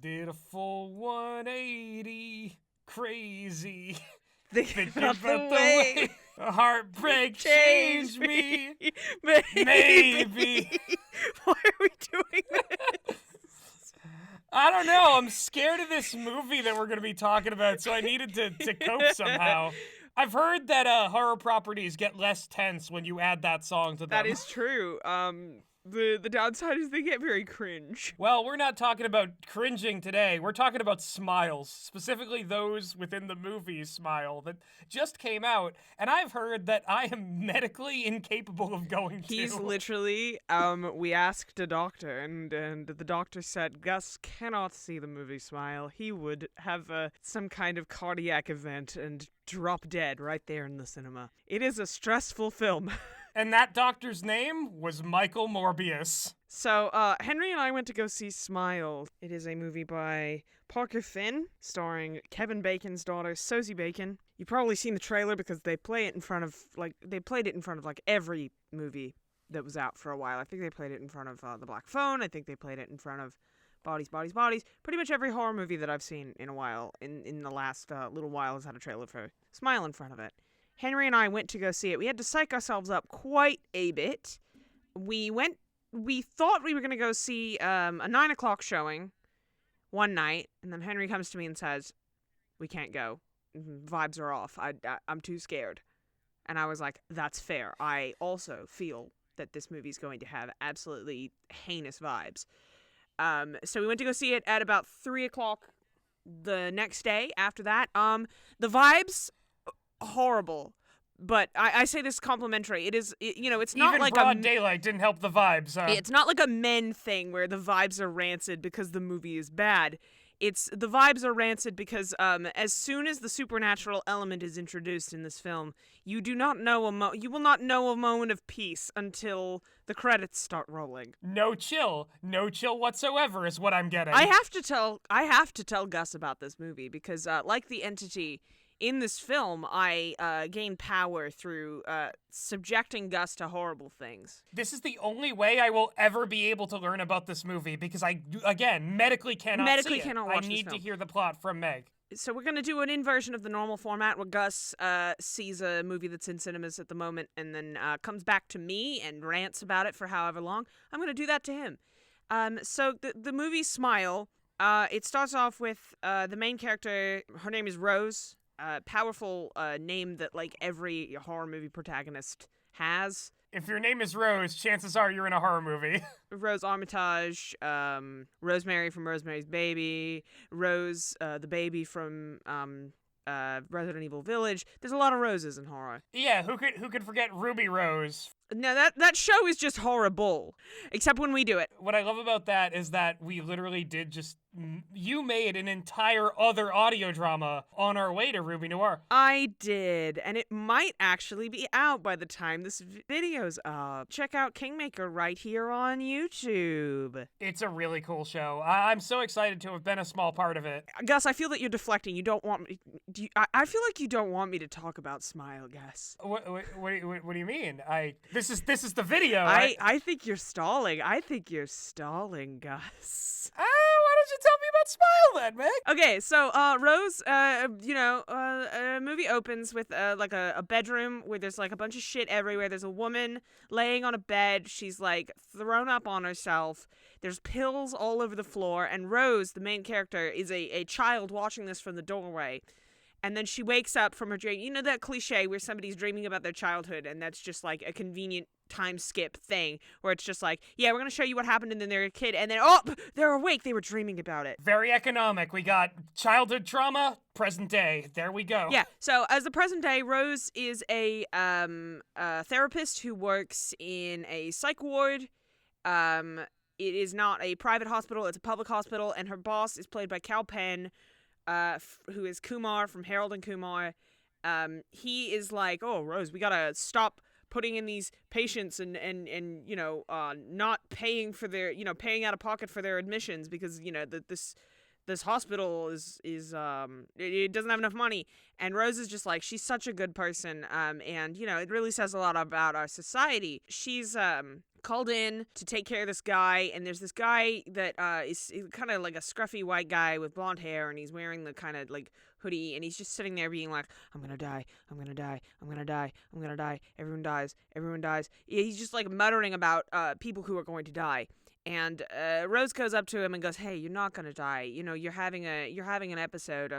Did a full 180, crazy. Thinking about the way a heartbreak changed changed me. Maybe. Maybe. Why are we doing this? I don't know. I'm scared of this movie that we're going to be talking about, so I needed to cope somehow. I've heard that horror properties get less tense when you add that song to them. That is true. The downside is they get very cringe. Well, we're not talking about cringing today. We're talking about smiles, specifically those within the movie Smile that just came out, and I've heard that I am medically incapable of going to. He's literally, we asked a doctor, and the doctor said Gus cannot see the movie Smile. He would have some kind of cardiac event and drop dead right there in the cinema. It is a stressful film. And that doctor's name was Michael Morbius. So, Henry and I went to go see Smile. It is a movie by Parker Finn, starring Kevin Bacon's daughter, Sosie Bacon. You've probably seen the trailer because they played it in front of every movie that was out for a while. I think they played it in front of The Black Phone. I think they played it in front of Bodies, Bodies, Bodies. Pretty much every horror movie that I've seen in a while, in the last little while, has had a trailer for Smile in front of it. Henry and I went to go see it. We had to psych ourselves up quite a bit. We thought we were going to go see a 9 o'clock showing one night, and then Henry comes to me and says, we can't go. Vibes are off. I'm too scared. And I was like, that's fair. I also feel that this movie's going to have absolutely heinous vibes. So we went to go see it at about 3 o'clock the next day after that. The vibes, horrible. But I say this complimentary. It's not Even like broad daylight didn't help the vibes. It's not like a men thing where the vibes are rancid because the movie is bad. It's the vibes are rancid because as soon as the supernatural element is introduced in this film, you will not know a moment of peace until the credits start rolling. No chill whatsoever is what I'm getting. I have to tell Gus about this movie because like the entity in this film, I gain power through subjecting Gus to horrible things. This is the only way I will ever be able to learn about this movie because I, again, medically cannot see it. Cannot watch I need this to film. hear the plot from Meg. So we're going to do an inversion of the normal format where Gus sees a movie that's in cinemas at the moment and then comes back to me and rants about it for however long. I'm going to do that to him. So the movie Smile, it starts off with the main character. Her name is Rose. Powerful name that like every horror movie protagonist has. If your name is Rose, chances are you're in a horror movie. Rose Armitage, Rosemary from Rosemary's Baby, Rose the baby from Resident Evil Village. There's a lot of Roses in horror. Yeah, who could forget Ruby Rose? No, that show is just horrible, except when we do it. What I love about that is that we literally did just... You made an entire other audio drama on our way to Ruby Noir. I did, and it might actually be out by the time this video's up. Check out Kingmaker right here on YouTube. It's a really cool show. I'm so excited to have been a small part of it. Gus, I feel that you're deflecting. You don't want me... I feel like you don't want me to talk about Smile, Gus. What do you mean? This is the video. I think you're stalling. I think you're stalling, Gus. Why don't you tell me about Smile then, Meg? Okay, so Rose, movie opens with like a bedroom where there's like a bunch of shit everywhere. There's a woman laying on a bed. She's like thrown up on herself. There's pills all over the floor. And Rose, the main character, is a child watching this from the doorway. And then she wakes up from her dream. You know that cliche where somebody's dreaming about their childhood and that's just like a convenient time skip thing where it's just like, yeah, we're going to show you what happened and then they're a kid and then, oh, they're awake. They were dreaming about it. Very economic. We got childhood trauma, present day. There we go. Yeah. So as the present day, Rose is a therapist who works in a psych ward. It is not a private hospital. It's a public hospital. And her boss is played by Cal Penn, who is Kumar from Harold and Kumar. He is like, oh, Rose, we gotta stop putting in these patients and not paying for their, paying out of pocket for their admissions because, this hospital it doesn't have enough money. And Rose is just like, she's such a good person, and it really says a lot about our society. She's called in to take care of this guy, and there's this guy that is kind of like a scruffy white guy with blonde hair, and he's wearing the kind of like hoodie, and he's just sitting there being like, I'm gonna die, I'm gonna die, I'm gonna die, I'm gonna die, everyone dies, everyone dies. He's just like muttering about people who are going to die. And Rose goes up to him and goes, hey, you're not gonna die, you're having an episode,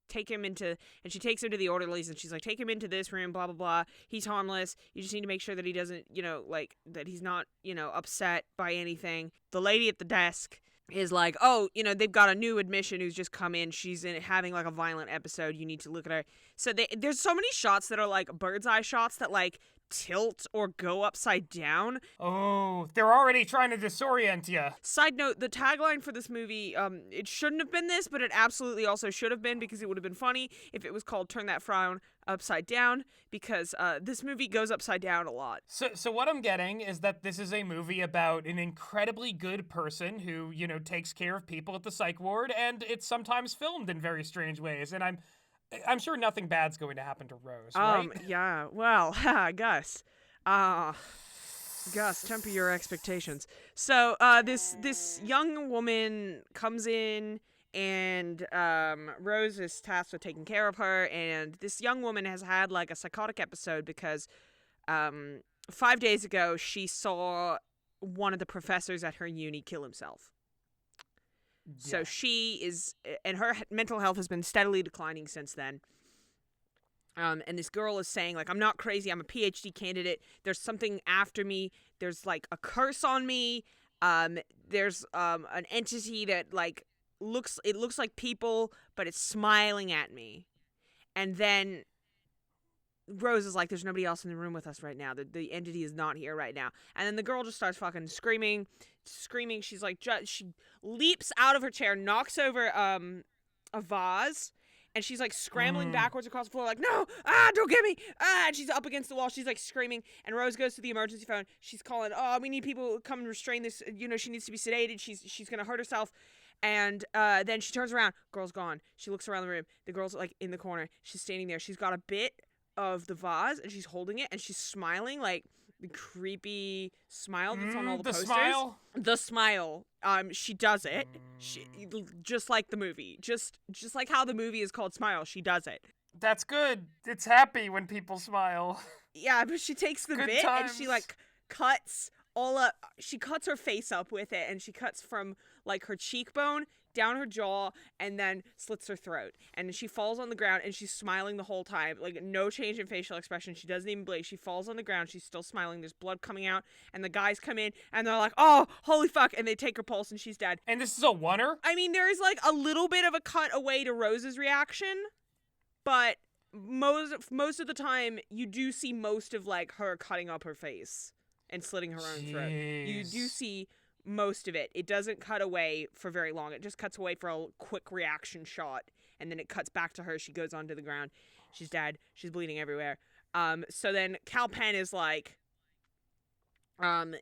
take him into, and she takes him to the orderlies, and she's like, take him into this room, blah blah blah, he's harmless, you just need to make sure that he doesn't, that he's not, upset by anything. The lady at the desk is like, oh, they've got a new admission who's just come in, she's having like a violent episode, you need to look at her. So there's so many shots that are like bird's eye shots that like tilt or go upside down. Oh, they're already trying to disorient you. Side note, the tagline for this movie, it shouldn't have been this, but it absolutely also should have been, because it would have been funny if it was called Turn That Frown Upside Down, because this movie goes upside down a lot. So what I'm getting is that this is a movie about an incredibly good person who, takes care of people at the psych ward, and it's sometimes filmed in very strange ways, and I'm sure nothing bad's going to happen to Rose, right? Yeah, well, Gus. Gus, temper your expectations. So, this young woman comes in, and Rose is tasked with taking care of her, and this young woman has had, like, a psychotic episode because 5 days ago she saw one of the professors at her uni kill himself. Yeah. So she is, and her mental health has been steadily declining since then. And this girl is saying, like, I'm not crazy, I'm a PhD candidate, there's something after me, there's, like, a curse on me, there's, an entity that, like, looks like people, but it's smiling at me. And then Rose is like, there's nobody else in the room with us right now. The entity is not here right now. And then the girl just starts fucking screaming. She's like, she leaps out of her chair, knocks over a vase, and she's like scrambling backwards across the floor, like, no, don't get me, and she's up against the wall. She's like screaming, and Rose goes to the emergency phone. She's calling, we need people to come and restrain this. She needs to be sedated. She's gonna hurt herself. And then she turns around. Girl's gone. She looks around the room. The girl's like in the corner. She's standing there. She's got a bit of the vase, and she's holding it, and she's smiling, like the creepy smile that's on all the posters. The smile. She does it. She just like the movie. Just like how the movie is called Smile, she does it. That's good. It's happy when people smile. Yeah, but she takes the good bit times. And she like cuts all up. She cuts her face up with it, and she cuts from like her cheekbone down her jaw, and then slits her throat. And she falls on the ground, and she's smiling the whole time. Like, no change in facial expression. She doesn't even blink. She falls on the ground. She's still smiling. There's blood coming out. And the guys come in, and they're like, oh, holy fuck. And they take her pulse, and she's dead. And this is a oneer? I mean, there is, like, a little bit of a cut away to Rose's reaction. But most of the time, you do see most of, like, her cutting up her face and slitting her own throat. You do see most of it. It doesn't cut away for very long. It just cuts away for a quick reaction shot, and then it cuts back to her. She goes onto the ground. She's dead. She's bleeding everywhere. So then Cal Penn is like,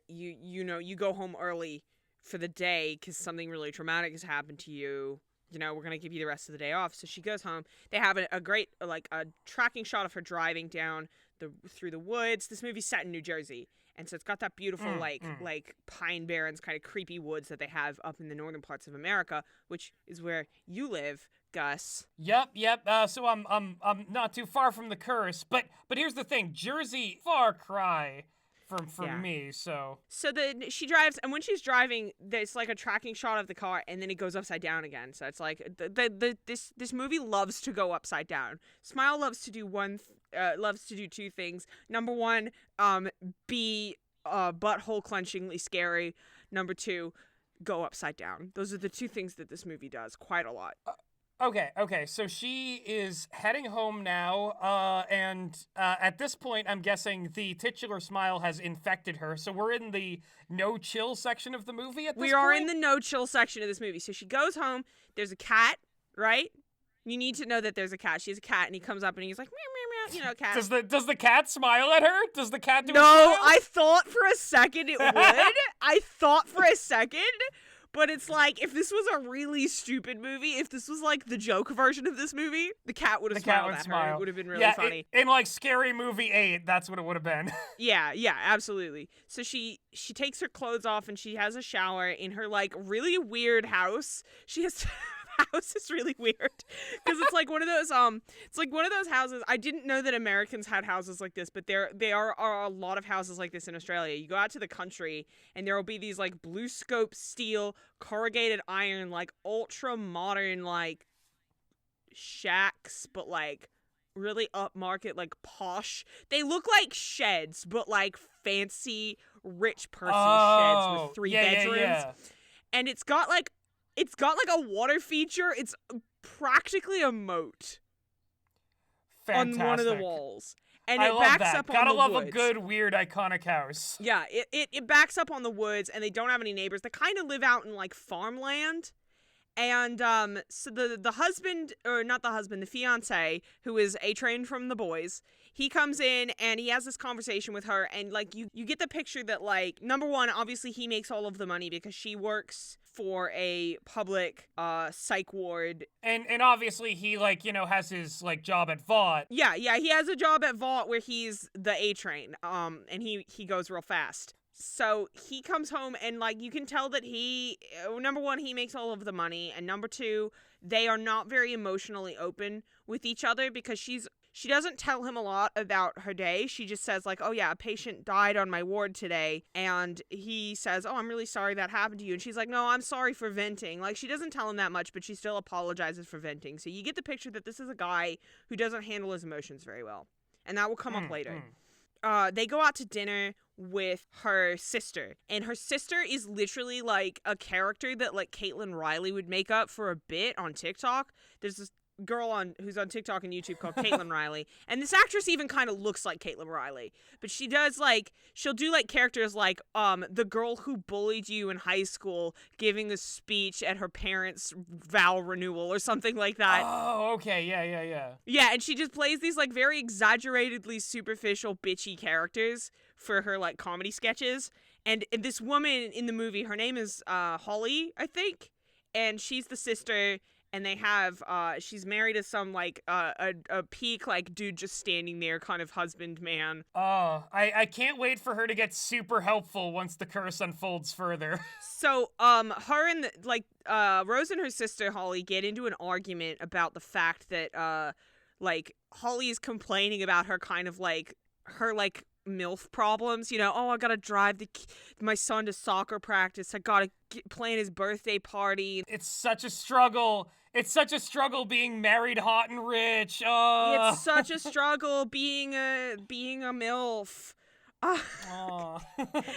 you go home early for the day because something really traumatic has happened to you. We're going to give you the rest of the day off. So she goes home. They have a great, like, a tracking shot of her driving down through the woods. This movie's set in New Jersey. And so it's got that beautiful, like Pine Barrens kind of creepy woods that they have up in the northern parts of America, which is where you live, Gus. Yep. So I'm not too far from the curse, but here's the thing: Jersey, far cry from me. So then she drives, and when she's driving, there's like a tracking shot of the car, and then it goes upside down again. So it's like this movie loves to go upside down. Smile loves to do two things. Number one, be butthole clenchingly scary. Number two, go upside down. Those are the two things that this movie does quite a lot. Okay. So she is heading home now, and at this point, I'm guessing the titular smile has infected her. So we're in the no chill section of the movie at this point? We are in the no chill section of this movie. So she goes home. There's a cat, right? You need to know that there's a cat. She has a cat, and he comes up, and he's like, meow, meow, meow, cat. Does the cat smile at her? Does the cat do a No, smile? I thought for a second it would. But it's like, if this was a really stupid movie, if this was like the joke version of this movie, the cat would have smiled at her. It would have been really funny. In like Scary Movie 8, that's what it would have been. Yeah, absolutely. So she takes her clothes off and she has a shower in her like really weird house. She has house is really weird because it's like one of those houses. I didn't know that Americans had houses like this, but there are a lot of houses like this in Australia. You go out to the country and there will be these like blue scope steel corrugated iron like ultra modern like shacks, but like really upmarket, like posh. They look like sheds, but like fancy rich person sheds with 3 bedrooms. Yeah. And it's got like a water feature. It's practically a moat. Fantastic. On one of the walls. And I it love backs that. up on Gotta the love woods. a good, weird, iconic house. Yeah, it backs up on the woods, and they don't have any neighbors. They kind of live out in like farmland. And so the husband, or not the husband, the fiance, who is A-Train from The Boys, he comes in and he has this conversation with her, and like you get the picture that like, number one, obviously he makes all of the money because she works for a public psych ward. And obviously he like, has his like job at Vought. Yeah, he has a job at Vought where he's the A-Train, and he goes real fast. So he comes home and like you can tell that number one, he makes all of the money, and number two, they are not very emotionally open with each other because she doesn't tell him a lot about her day. She just says like, oh yeah, a patient died on my ward today. And he says, oh, I'm really sorry that happened to you. And she's like, no, I'm sorry for venting. Like, she doesn't tell him that much, but she still apologizes for venting. So you get the picture that this is a guy who doesn't handle his emotions very well. And that will come up later. They go out to dinner with her sister, and her sister is literally like a character that like Caitlin Riley would make up for a bit on TikTok. There's this girl who's on TikTok and YouTube called Caitlin Riley, and this actress even kind of looks like Caitlin Riley, but she'll do like characters like the girl who bullied you in high school giving a speech at her parents' vow renewal or something like that. Oh, okay, yeah. Yeah, and she just plays these like very exaggeratedly superficial bitchy characters for her like comedy sketches. And this woman in the movie, her name is Holly, I think, and she's the sister. And they have, she's married to some, like, a peak, like, dude just standing there kind of husband man. Oh, I can't wait for her to get super helpful once the curse unfolds further. So, her and, Rose and her sister, Holly, get into an argument about the fact that, Holly is complaining about her kind of, like, her, like, MILF problems, I gotta drive my son to soccer practice, I gotta plan his birthday party. It's such a struggle. It's such a struggle being married, hot and rich. It's such a struggle being a MILF.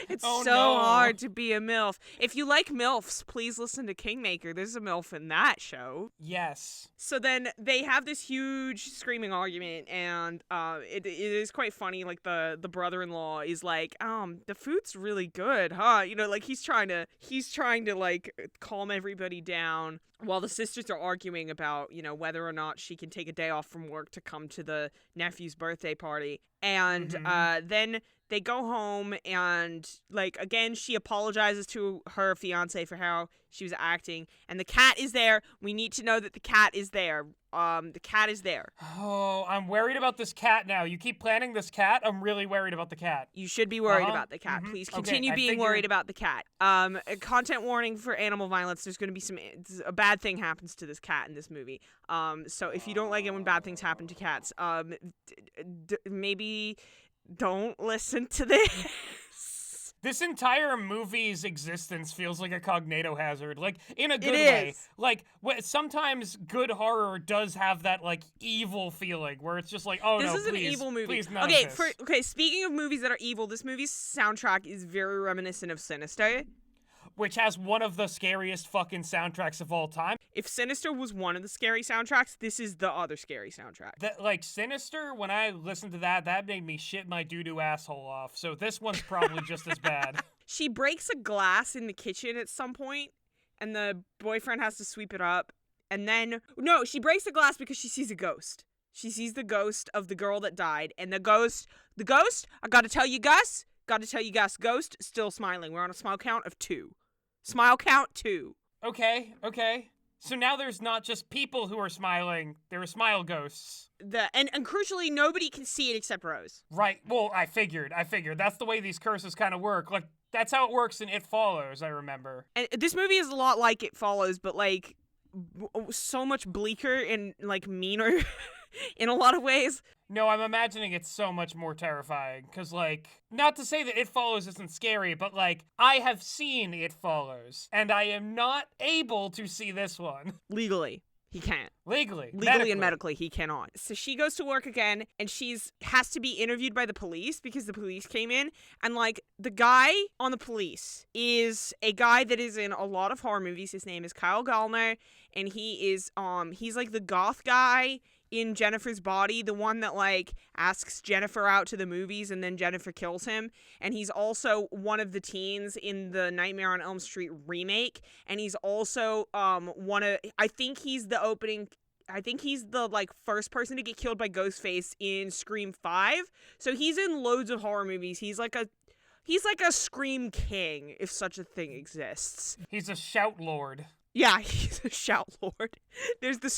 It's hard to be a MILF. If you like MILFs, please listen to Kingmaker. There's a MILF in that show. Yes. So then they have this huge screaming argument, and it is quite funny. Like the brother-in-law is like, the food's really good, huh? Like he's trying to like calm everybody down while the sisters are arguing about, whether or not she can take a day off from work to come to the nephew's birthday party. And then they go home and, like, again, she apologizes to her fiance for how she was acting. And the cat is there. We need to know that the cat is there. The cat is there. Oh, I'm worried about this cat now. You keep planning this cat. I'm really worried about the cat. You should be worried about the cat. Please continue being worried about the cat. A content warning for animal violence. There's going to be a bad thing happens to this cat in this movie. So if you don't like it when bad things happen to cats, maybe don't listen to this. This entire movie's existence feels like a cognito hazard, like, in a good It way. is. Like, sometimes good horror does have that, like, evil feeling, where it's just like, oh, this no, is please, an evil movie. please none of this. Speaking of movies that are evil, this movie's soundtrack is very reminiscent of Sinister. Which has one of the scariest fucking soundtracks of all time. If Sinister was one of the scary soundtracks, this is the other scary soundtrack. Sinister, when I listened to that made me shit my doo-doo asshole off. So this one's probably just as bad. She breaks a glass in the kitchen at some point, and the boyfriend has to sweep it up. And then, no, she breaks the glass because she sees a ghost. She sees the ghost of the girl that died. And the ghost, I gotta tell you, Gus, ghost still smiling. We're on a smile count of 2. Smile count 2. Okay. So now there's not just people who are smiling, there are smile ghosts. And crucially, nobody can see it except Rose. Right. Well, I figured. That's the way these curses kind of work. Like, that's how it works in It Follows, I remember. And this movie is a lot like It Follows, but, like, so much bleaker and, like, meaner in a lot of ways. No, I'm imagining it's so much more terrifying. Because, like, not to say that It Follows isn't scary, but, like, I have seen It Follows, and I am not able to see this one. Legally. He can't. Legally And medically, he cannot. So she goes to work again, and has to be interviewed by the police because the police came in. And, like, the guy on the police is a guy that is in a lot of horror movies. His name is Kyle Gallner, and he's like the goth guy in Jennifer's Body, the one that, like, asks Jennifer out to the movies and then Jennifer kills him. And he's also one of the teens in the Nightmare on Elm Street remake. And he's also I think he's the, like, first person to get killed by Ghostface in Scream 5. So he's in loads of horror movies. He's like a Scream king, if such a thing exists. He's a shout lord. Yeah, he's a shout lord. There's the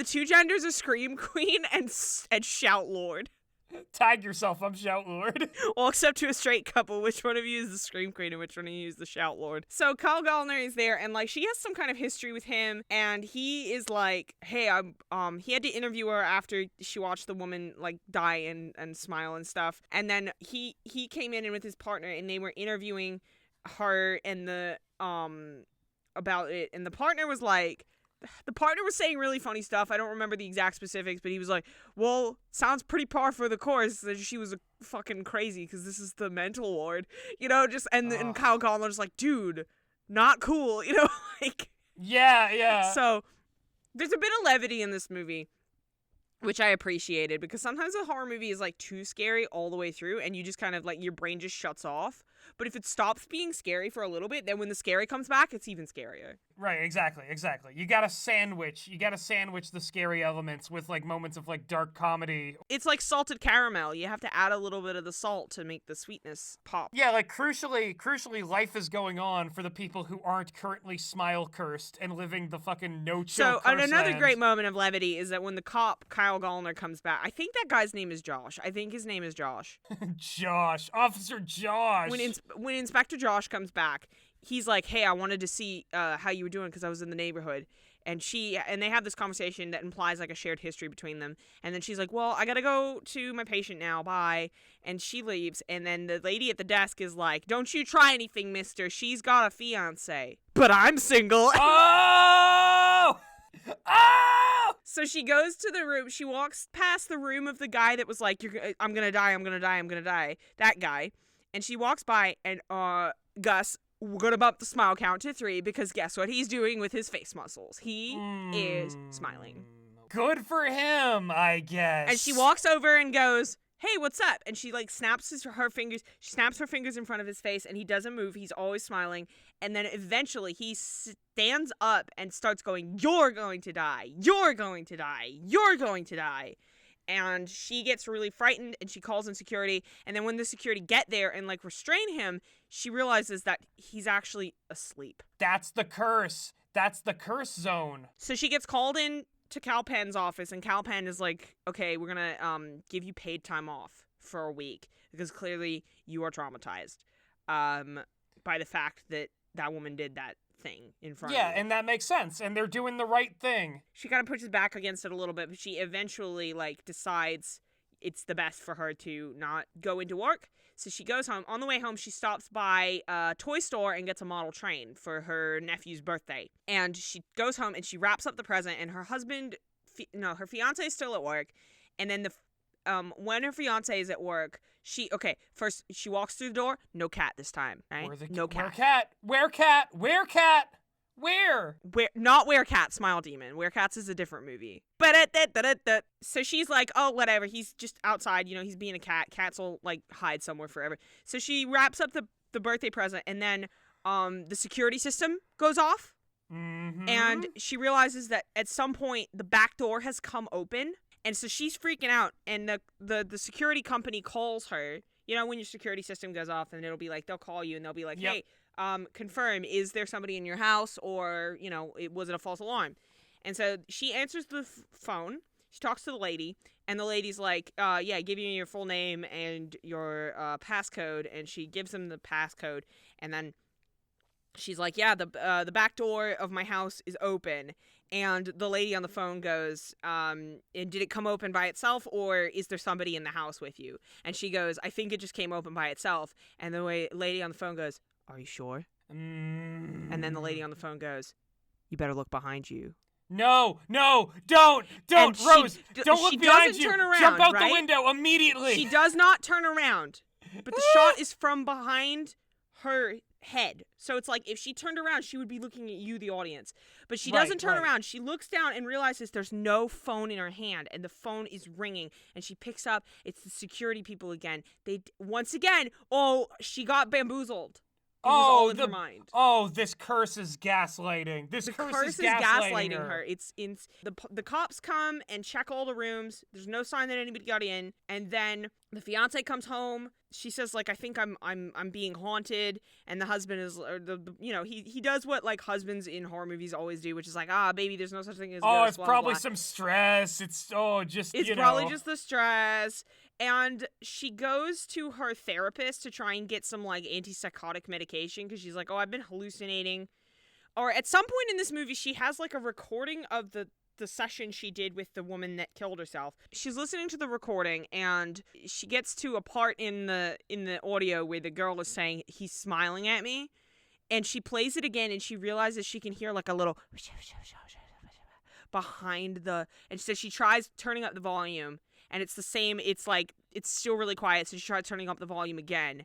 two genders are Scream Queen and Shout Lord. Tag yourself, I'm Shout Lord. Well, except to a straight couple, which one of you is the Scream Queen and which one of you is the Shout Lord? So Kyle Gallner is there, and, like, she has some kind of history with him, and he is like, hey, he had to interview her after she watched the woman, like, die and smile and stuff, and then he came in with his partner, and they were interviewing her and about it, and the partner was saying really funny stuff. I don't remember the exact specifics, but he was like, well, sounds pretty par for the course that she was fucking crazy because this is the mental ward, you know, and Kyle Gallner's like, dude, not cool, you know, like. Yeah. So there's a bit of levity in this movie, which I appreciated, because sometimes a horror movie is, like, too scary all the way through, and you just kind of, like, your brain just shuts off. But if it stops being scary for a little bit, then when the scary comes back, it's even scarier. Right, exactly. You gotta sandwich the scary elements with, like, moments of, like, dark comedy. It's like salted caramel. You have to add a little bit of the salt to make the sweetness pop. Yeah, like, crucially, life is going on for the people who aren't currently smile cursed and living the fucking no-chill curse another land. great moment of levity is that when the cop, Kyle Gallner, comes back, I think that guy's name is Josh. Officer Josh. When Inspector Josh comes back, he's like, hey, I wanted to see how you were doing because I was in the neighborhood. And they have this conversation that implies, like, a shared history between them. And then she's like, well, I gotta go to my patient now, bye. And she leaves. And then the lady at the desk is like, don't you try anything, mister. She's got a fiance. But I'm single. Oh! So she goes to the room. She walks past the room of the guy that was like, I'm gonna die. That guy. And she walks by, and Gus, we're gonna bump the smile count to 3 because guess what he's doing with his face muscles? He is smiling. Good for him, I guess. And she walks over and goes, hey, what's up? And she, like, snaps her fingers in front of his face, and he doesn't move. He's always smiling. And then eventually he stands up and starts going, you're going to die. You're going to die. You're going to die. And she gets really frightened, and she calls in security. And then when the security get there and, like, restrain him, she realizes that he's actually asleep. That's the curse. That's the curse zone. So she gets called in to Cal Penn's office, and Cal Penn is like, okay, we're gonna give you paid time off for a week because clearly you are traumatized by the fact that that woman did that thing in front of you. Yeah, and that makes sense, and they're doing the right thing. She kind of pushes back against it a little bit, but she eventually, like, decides it's the best for her to not go into work. So she goes home. On the way home, she stops by a toy store and gets a model train for her nephew's birthday. And she goes home and she wraps up the present, and her husband, her fiance is still at work. And then when her fiance is at work, first she walks through the door, no cat this time, right? No cat. Where cat? Where? Not Werecat, Smile Demon. Werecats is a different movie. So she's like, oh, whatever. He's just outside. You know, he's being a cat. Cats will, like, hide somewhere forever. So she wraps up the birthday present, and then the security system goes off. Mm-hmm. And she realizes that at some point the back door has come open. And so she's freaking out. And the security company calls her. You know, when your security system goes off, and it'll be like, they'll call you, and they'll be like, yep. Hey, confirm, is there somebody in your house, or, was it a false alarm? And so she answers the phone. She talks to the lady, and the lady's like, yeah, give me your full name and your passcode. And she gives him the passcode, and then she's like, yeah, the back door of my house is open. And the lady on the phone goes, and did it come open by itself, or is there somebody in the house with you? And she goes, I think it just came open by itself. And the lady on the phone goes, are you sure? And then the lady on the phone goes, you better look behind you. No, don't, Rose, don't look behind you. Turn around, jump out right? the window immediately. She does not turn around, but the shot is from behind her head. So it's like if she turned around, she would be looking at you, the audience. But she doesn't turn around. She looks down and realizes there's no phone in her hand, and the phone is ringing. And she picks up. It's the security people again. Once again, she got bamboozled. It was all in her mind. Oh, this curse is gaslighting. The curse is gaslighting her. It's the cops come and check all the rooms. There's no sign that anybody got in. And then the fiance comes home. She says, like, I think I'm being haunted. And the husband is, he does what like husbands in horror movies always do, which is like, baby, there's no such thing as a ghost. It's probably some stress. It's probably just the stress. And she goes to her therapist to try and get some, like, antipsychotic medication because she's like, I've been hallucinating. Or at some point in this movie, she has, like, a recording of the session she did with the woman that killed herself. She's listening to the recording, and she gets to a part in the audio where the girl is saying, he's smiling at me. And she plays it again, and she realizes she can hear, like, a little behind and so she tries turning up the volume. And it's the same, it's like, it's still really quiet, so she tries turning up the volume again.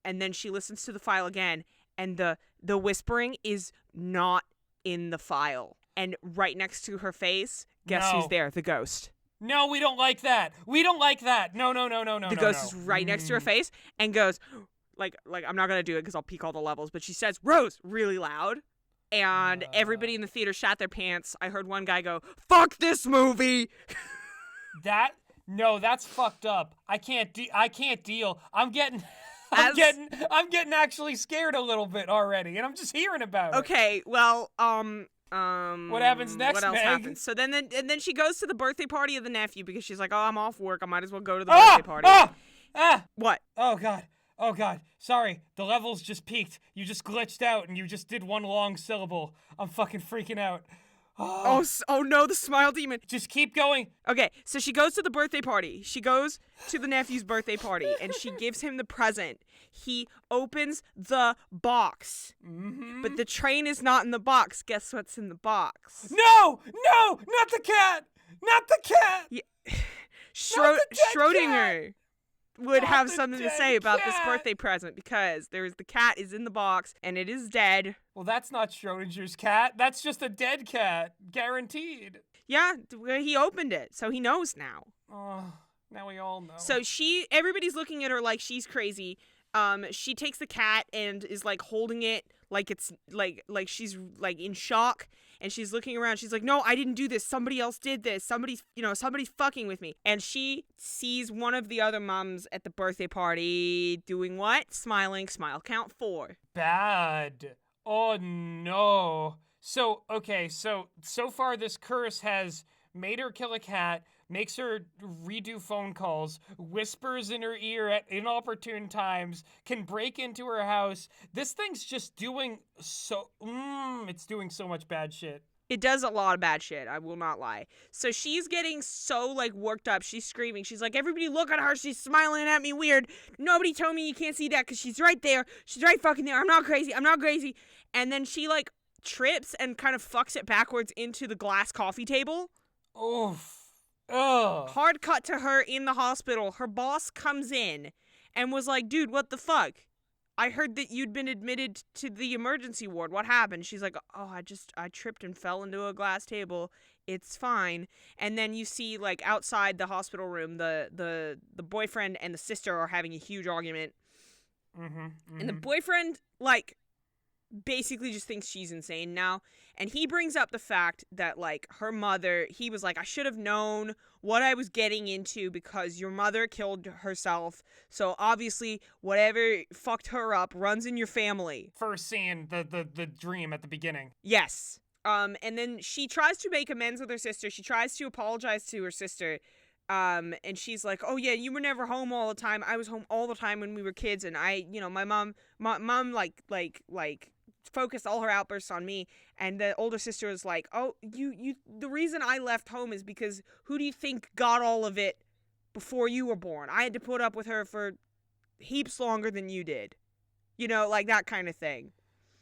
And then she listens to the file again, and the whispering is not in the file. And right next to her face, guess who's there? The ghost. No, we don't like that. We don't like that. No. The ghost is right next to her face and goes, like I'm not going to do it because I'll peak all the levels, but she says, Rose, really loud. And everybody in the theater shat their pants. I heard one guy go, fuck this movie! No, that's fucked up. I can't deal. I'm getting actually scared a little bit already, and I'm just hearing about it. Okay, well, what happens next? What else Meg? happens? So then she goes to the birthday party of the nephew because she's like, I'm off work. I might as well go to the birthday party. What? Oh god. Sorry, the levels just peaked. You just glitched out, and you just did one long syllable. I'm fucking freaking out. Oh no, the smile demon. Just keep going. Okay, so she goes to the birthday party. She goes to the nephew's birthday party, and she gives him the present. He opens the box. Mm-hmm. But the train is not in the box. Guess what's in the box? No, not the cat. Not the cat. Yeah. Schrodinger would have something to say about this birthday present because the cat is in the box and it is dead. Well, that's not Schrodinger's cat. That's just a dead cat. Guaranteed. Yeah, he opened it, so he knows now. Oh, now we all know. So everybody's looking at her like she's crazy. She takes the cat and is like holding it like it's like she's like in shock. And she's looking around. She's like, no, I didn't do this. Somebody else did this. Somebody's fucking with me. And she sees one of the other moms at the birthday party doing what? Smiling. Smile count 4. Bad. Oh, no. So far this curse has made her kill a cat, makes her redo phone calls, whispers in her ear at inopportune times, can break into her house. This thing's just doing it's doing so much bad shit. It does a lot of bad shit, I will not lie. So she's getting so, like, worked up. She's screaming. She's like, everybody look at her. She's smiling at me weird. Nobody told me you can't see that because she's right there. She's right fucking there. I'm not crazy. And then she, like, trips and kind of fucks it backwards into the glass coffee table. Oof. Ugh. Hard cut to her in the hospital. Her boss comes in and was like, dude, what the fuck? I heard that you'd been admitted to the emergency ward. What happened? She's like, I tripped and fell into a glass table. It's fine. And then you see, like, outside the hospital room, the boyfriend and the sister are having a huge argument. Mm-hmm. And the boyfriend, like, basically just thinks she's insane now. And he brings up the fact that, like, her mother, he was like, I should have known what I was getting into because your mother killed herself. So obviously, whatever fucked her up runs in your family. First scene, the dream at the beginning. Yes. And then she tries to make amends with her sister. She tries to apologize to her sister. And she's like, oh yeah, you were never home all the time. I was home all the time when we were kids. And my mom focused all her outbursts on me. And the older sister was like, oh, the reason I left home is because who do you think got all of it before you were born? I had to put up with her for heaps longer than you did. Like that kind of thing.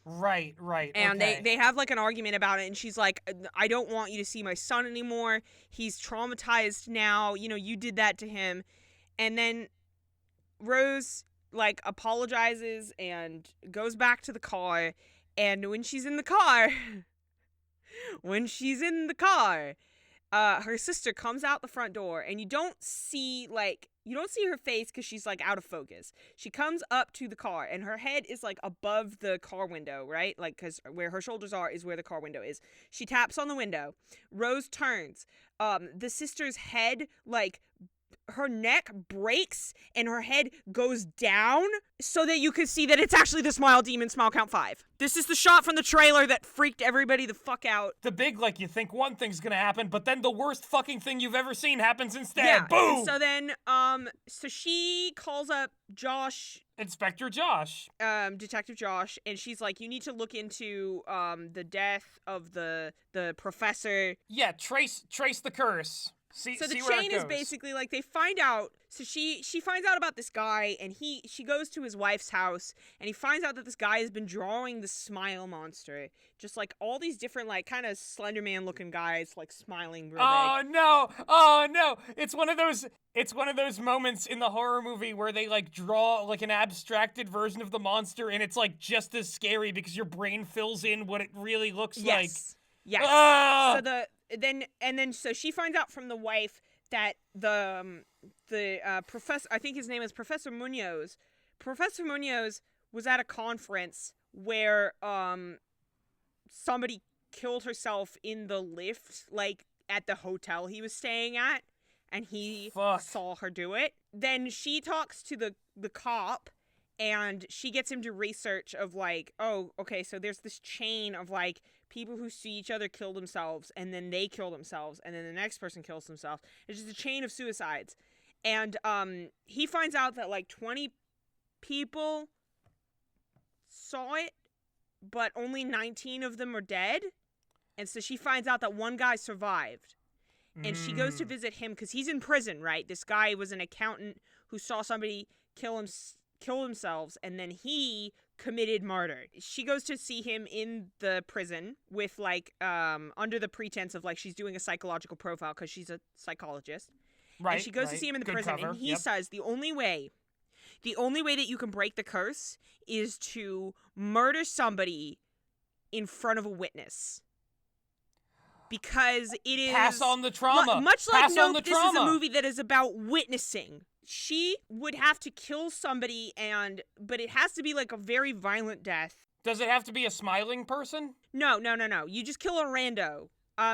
Right. And okay. they have like an argument about it, and she's like, I don't want you to see my son anymore. He's traumatized now. You did that to him. And then Rose like apologizes and goes back to the car. And when she's in the car, her sister comes out the front door, and you don't see her face because she's like out of focus. She comes up to the car, and her head is like above the car window, right? Like, because where her shoulders are is where the car window is. She taps on the window. Rose turns. The sister's head, like, her neck breaks and her head goes down so that you could see that it's actually the Smile Demon, Smile Count 5. This is the shot from the trailer that freaked everybody the fuck out. The big, like, you think one thing's gonna happen, but then the worst fucking thing you've ever seen happens instead. Yeah. Boom! So then, so she calls up Josh. Inspector Josh. Detective Josh, and she's like, you need to look into, the death of the professor. Yeah, trace the curse. So the chain is basically like they find out. So she finds out about this guy, and she goes to his wife's house, and he finds out that this guy has been drawing the smile monster, just like all these different like kind of Slenderman looking guys like smiling real big. Oh no! It's one of those moments in the horror movie where they like draw like an abstracted version of the monster, and it's like just as scary because your brain fills in what it really looks like. Yes. Ah! So she finds out from the wife that the professor, I think his name is Professor Munoz. Professor Munoz was at a conference where somebody killed herself in the lift, like at the hotel he was staying at, and he saw her do it. Then she talks to the cop, and she gets him to research of like, oh, okay, so there's this chain of like people who see each other kill themselves, and then they kill themselves, and then the next person kills themselves. It's just a chain of suicides. And he finds out that like 20 people saw it, but only 19 of them are dead. And so she finds out that one guy survived. And she goes to visit him because he's in prison, right? This guy was an accountant who saw somebody kill themselves, and then he committed murder. She goes to see him in the prison with like under the pretense of like she's doing a psychological profile because she's a psychologist. Right. And she goes to see him in the prison, cover. And he says the only way that you can break the curse is to murder somebody in front of a witness. Because it is pass on the trauma. Much like pass on the this trauma. is a movie that is about witnessing. She would have to kill somebody, but it has to be like a very violent death. Does it have to be a smiling person? No. You just kill a rando.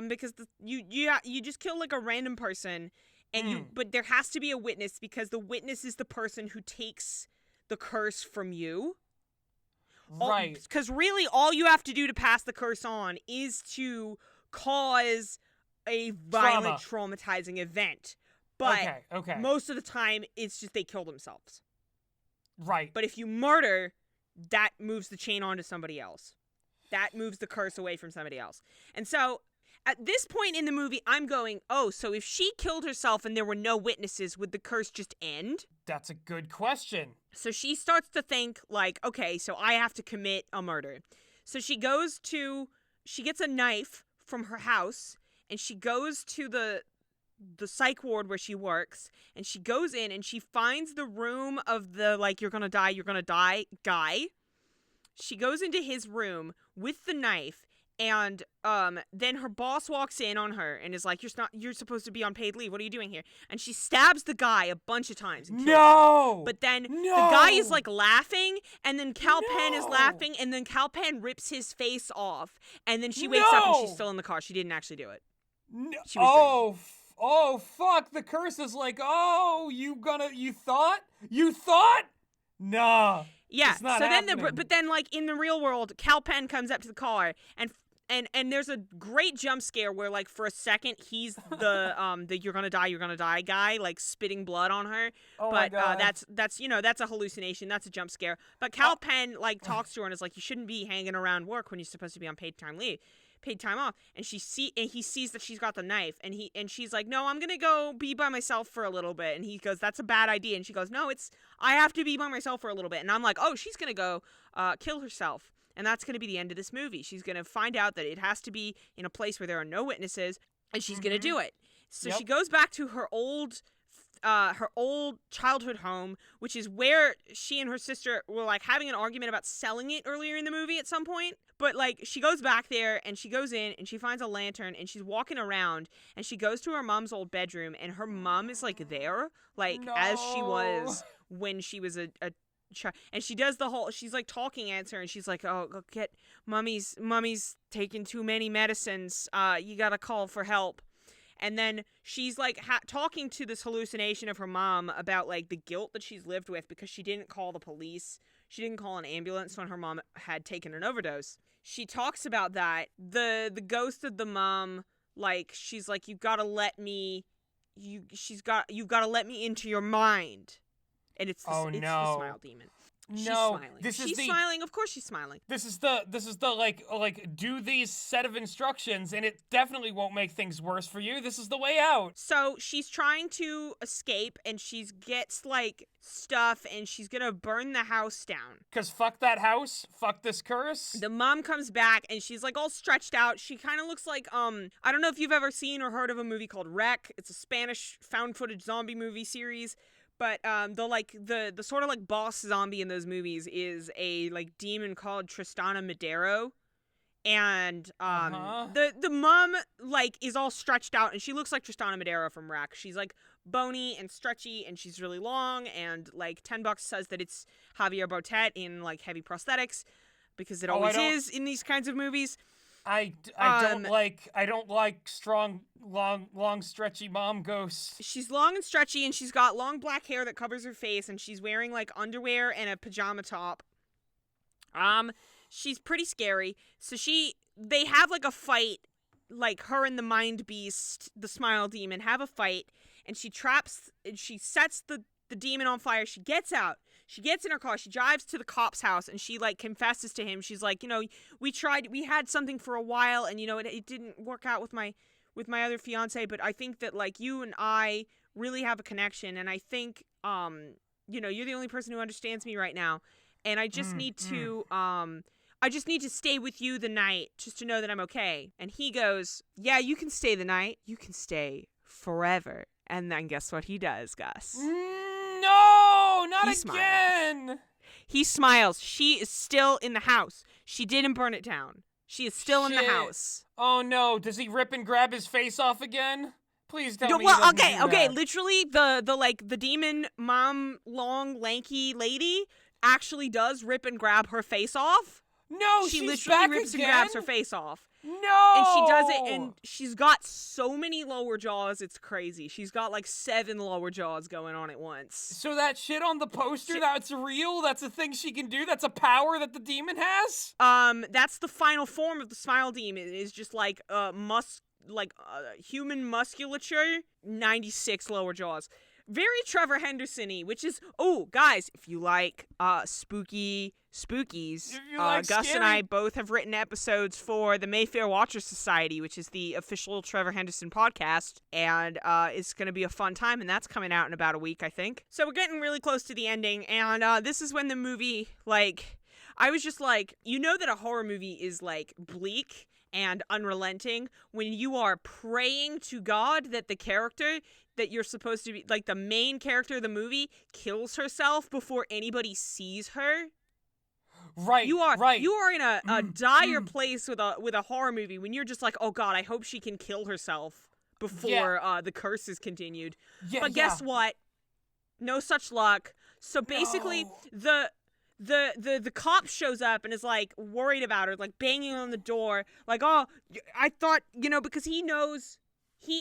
Because you just kill like a random person, and but there has to be a witness because the witness is the person who takes the curse from you. Right. Because really, all you have to do to pass the curse on is to cause a violent, traumatizing event. But most of the time, it's just they kill themselves. Right. But if you murder, that moves the chain onto somebody else. That moves the curse away from somebody else. And so, at this point in the movie, I'm going, oh, so if she killed herself and there were no witnesses, would the curse just end? That's a good question. So she starts to think, like, okay, so I have to commit a murder. So she gets a knife from her house, and she goes to the psych ward where she works, and she goes in and she finds the room of the like you're gonna die guy. She goes into his room with the knife, And then her boss walks in on her and is like, you're supposed to be on paid leave. What are you doing here? And she stabs the guy a bunch of times and kills him. But then the guy is like laughing, and then Cal Penn is laughing, and then Cal Penn rips his face off, and then she wakes up and she's still in the car. She didn't actually do it. She was oh fuck, the curse is like, oh, you thought? Nah. Yeah, it's not so happening. but then like in the real world, Cal Penn comes up to the car and there's a great jump scare where like for a second he's the you're gonna die guy, like spitting blood on her. Oh but my God. that's a hallucination, that's a jump scare. But Cal Penn like talks to her and is like, you shouldn't be hanging around work when you're supposed to be on paid time off. And he sees that she's got the knife, and she's like, no, I'm gonna go be by myself for a little bit. And he goes, that's a bad idea. And she goes, no, I have to be by myself for a little bit. And I'm like, oh, she's gonna go kill herself. And that's going to be the end of this movie. She's going to find out that it has to be in a place where there are no witnesses, and she's going to do it. So she goes back to her old childhood home, which is where she and her sister were like having an argument about selling it earlier in the movie at some point. But like she goes back there and she goes in and she finds a lantern and she's walking around and she goes to her mom's old bedroom, and her mom is like there, like as she was when she was a and she does she's like talking at her, and she's like, oh, go get mommy's taking too many medicines, you gotta call for help. And then she's like talking to this hallucination of her mom about like the guilt that she's lived with because she didn't call the police, she didn't call an ambulance when her mom had taken an overdose. She talks about that, the ghost of the mom, like she's like, you've got to let me into your mind. And it's the smile demon. She's smiling. She's smiling. Of course she's smiling. This is the like do these set of instructions and it definitely won't make things worse for you. This is the way out. So she's trying to escape, and she gets like stuff, and she's gonna burn the house down. 'Cause fuck that house. Fuck this curse. The mom comes back and she's like all stretched out. She kind of looks like I don't know if you've ever seen or heard of a movie called Wreck. It's a Spanish found footage zombie movie series. But the sort of like boss zombie in those movies is a like demon called Tristana Madero, and the mom like is all stretched out, and she looks like Tristana Madero from Wreck. She's like bony and stretchy, and she's really long, and like $10 says that it's Javier Botet in like heavy prosthetics, because it always is in these kinds of movies. I don't like strong, long, stretchy mom ghosts. She's long and stretchy, and she's got long black hair that covers her face, and she's wearing like underwear and a pajama top. She's pretty scary. So they have like a fight, like her and the mind beast, the smile demon, have a fight, and she sets the demon on fire. She gets out. She gets in her car, she drives to the cop's house, and she, like, confesses to him. She's like, we had something for a while, and, it didn't work out with my other fiance, but I think that, like, you and I really have a connection, and I think, you're the only person who understands me right now, and I just need to, stay with you the night, just to know that I'm okay. And he goes, yeah, you can stay the night. You can stay forever. And then guess what he does, Gus? No, not he again. Smiles. He smiles. She is still in the house. She didn't burn it down. She is still in the house. Oh no! Does he rip and grab his face off again? Please tell me. Well, he doesn't do okay. that. Literally, the demon mom, long lanky lady, actually does rip and grab her face off. No, she she's literally back rips again? and grabs her face off. No! And she does it, and she's got so many lower jaws, it's crazy. She's got like 7 lower jaws going on at once. So that shit on the poster, that's real? That's a thing she can do? That's a power that the demon has? That's the final form of the smile demon. It is just like human musculature, 96 lower jaws. Very Trevor Henderson-y, which is, guys, if you like spookies, like Gus scary. and I both have written episodes for the Mayfair Watcher Society, which is the official Trevor Henderson podcast, and it's going to be a fun time, and that's coming out in about a week, I think. So we're getting really close to the ending, and this is when the movie, like, I was just like, that a horror movie is, like, bleak and unrelenting when you are praying to God that the character that you're supposed to be, like, the main character of the movie kills herself before anybody sees her. Right. You are right. you are in a dire place with a horror movie when you're just like, oh god, I hope she can kill herself before the curse is continued. Yeah. But guess what? No such luck. So basically, No. the cop shows up and is like worried about her, like banging on the door, like, oh, I thought, because he knows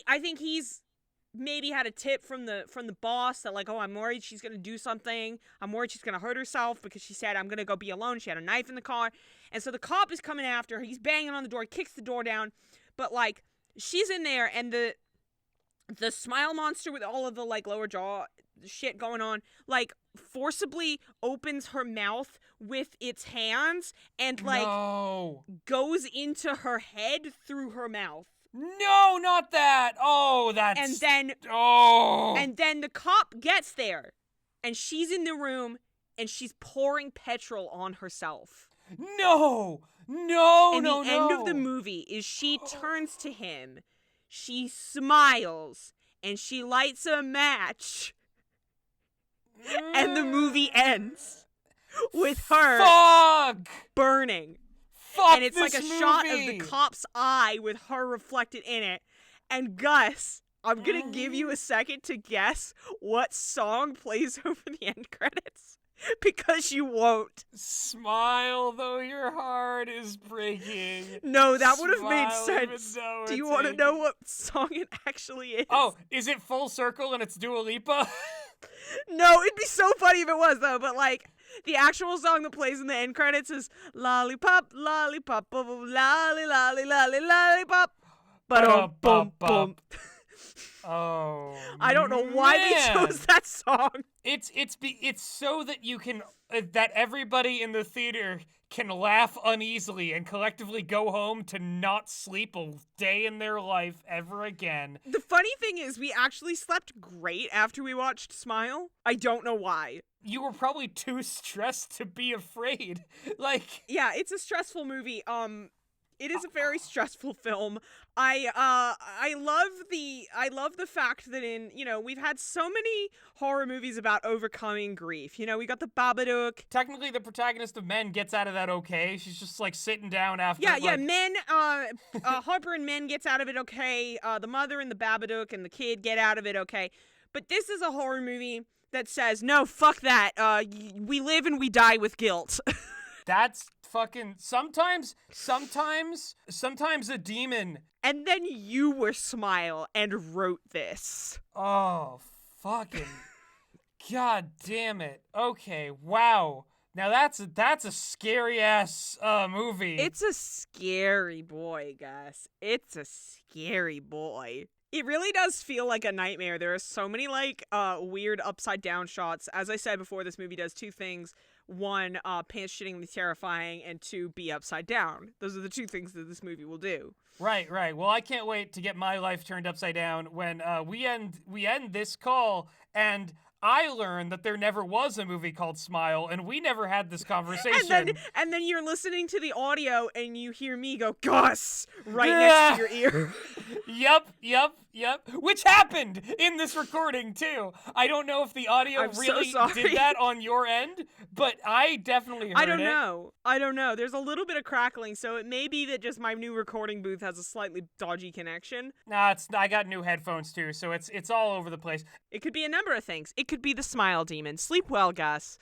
I think he's maybe had a tip from the boss that like, oh, I'm worried she's gonna do something. I'm worried she's gonna hurt herself because she said I'm gonna go be alone. She had a knife in the car, and so the cop is coming after her. He's banging on the door, kicks the door down, but like she's in there, and the smile monster with all of the like lower jaw shit going on, like forcibly opens her mouth with its hands and like goes into her head through her mouth. No, not that. Oh, that's... And then the cop gets there, and she's in the room, and she's pouring petrol on herself. No. And the end of the movie is she turns to him, she smiles, and she lights a match, and the movie ends with her burning. Fuck, and it's like a shot of the cop's eye with her reflected in it. And Gus, I'm gonna give you a second to guess what song plays over the end credits, because you won't. Smile though your heart is breaking. No, that would have made sense. Do you want to know what song it actually is? Oh, is it Full Circle and it's Dua Lipa? No, it'd be so funny if it was though, but like, the actual song that plays in the end credits is Lollipop, Lollipop, lolly, lolly, lolly, lollipop. Ba-dum-bum-bum. Oh, I don't know why they chose that song. It's so that you can that everybody in the theater can laugh uneasily and collectively go home to not sleep a day in their life ever again. The funny thing is, we actually slept great after we watched Smile. I don't know why. You were probably too stressed to be afraid. Like, yeah, it's a stressful movie. It is a very stressful film. I love the fact that we've had so many horror movies about overcoming grief. We got the Babadook. Technically, the protagonist of Men gets out of that okay. She's just like sitting down after. Yeah, Men. Harper and Men gets out of it okay. The mother and the Babadook and the kid get out of it okay. But this is a horror movie that says, no, fuck that. We live and we die with guilt. That's fucking sometimes a demon. And then you were Smile and wrote this. Oh, fucking god damn it. Okay, wow. Now that's a scary ass movie. It's a scary boy, Gus. It's a scary boy. It really does feel like a nightmare. There are so many like weird upside down shots. As I said before, this movie does two things. One, pants-shittingly terrifying, and two, be upside down. Those are the two things that this movie will do. Right. Well, I can't wait to get my life turned upside down when we end this call and I learned that there never was a movie called Smile, and we never had this conversation. And then you're listening to the audio, and you hear me go, Gus, right next to your ear. Yep. Which happened in this recording, too. I don't know if the audio really did that on your end, but I definitely heard it. I don't know. There's a little bit of crackling, so it may be that just my new recording booth has a slightly dodgy connection. Nah, I got new headphones, too, so it's all over the place. It could be a number of things. It could be the Smile Demon. Sleep well, Gus.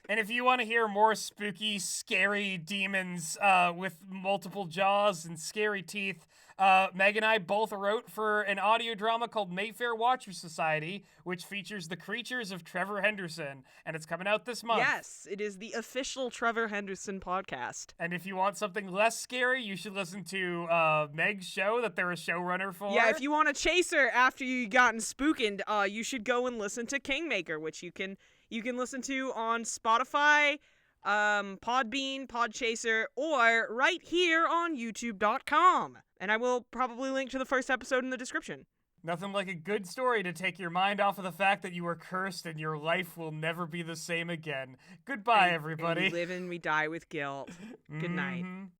And if you want to hear more spooky, scary demons with multiple jaws and scary teeth, Meg and I both wrote for an audio drama called Mayfair Watcher Society, which features the creatures of Trevor Henderson, and it's coming out this month. Yes, it is the official Trevor Henderson podcast. And if you want something less scary, you should listen to Meg's show that they're a showrunner for. Yeah, if you want a chaser after you gotten spookened, you should go and listen to Kingmaker, which you can listen to on Spotify, Podbean, Podchaser, or right here on YouTube.com. And I will probably link to the first episode in the description. Nothing like a good story to take your mind off of the fact that you were cursed and your life will never be the same again. Goodbye, everybody. And we live and we die with guilt. Good night.